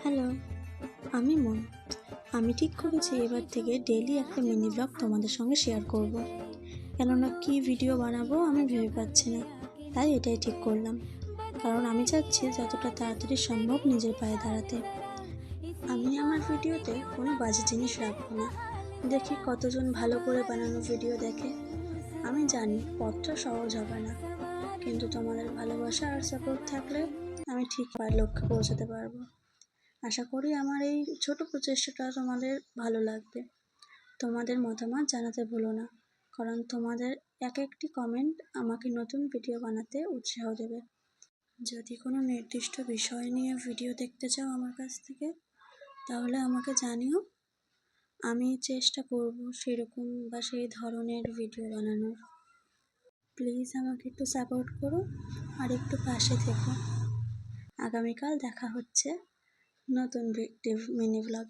Hello, আমি মন। আমি ঠিক করেছি এবার থেকে ডেইলি একটা মিনি ব্লগ তোমাদের সঙ্গে শেয়ার করব। কেননা কি ভিডিও বানাবো আমি ভেবে পাচ্ছি না, তাই এটাই ঠিক করলাম। কারণ আমি চাচ্ছি যতটা তাড়াতাড়ি সম্ভব নিজের পায়ে দাঁড়াতে। আমি আমার ভিডিওতে কোনো বাজে জিনিস রাখবো না। দেখি কতজন ভালো করে বানানো ভিডিও দেখে। আমি জানি পথটা সহজ হবে না, কিন্তু তোমাদের ভালোবাসা আর সাপোর্ট থাকলে আমি ঠিক লক্ষ্যে পৌঁছাতে পারবো। আশা করি আমার এই ছোট প্রচেষ্টাটা তোমাদের ভালো লাগবে। তোমাদের মতামত জানাতে ভুলো না, কারণ তোমাদের এক একটি কমেন্ট আমাকে নতুন ভিডিও বানাতে উৎসাহ দেবে। যদি কোনো নির্দিষ্ট বিষয় নিয়ে ভিডিও দেখতে চাও আমার কাছ থেকে, তাহলে আমাকে জানিও। আমি চেষ্টা করব সেরকম বা সেই ধরনের ভিডিও বানানোর। প্লিজ আমাকে একটু সাপোর্ট করো আর একটু পাশে থেকো। আগামীকাল দেখা হচ্ছে নতুন মিনি ব্লগ।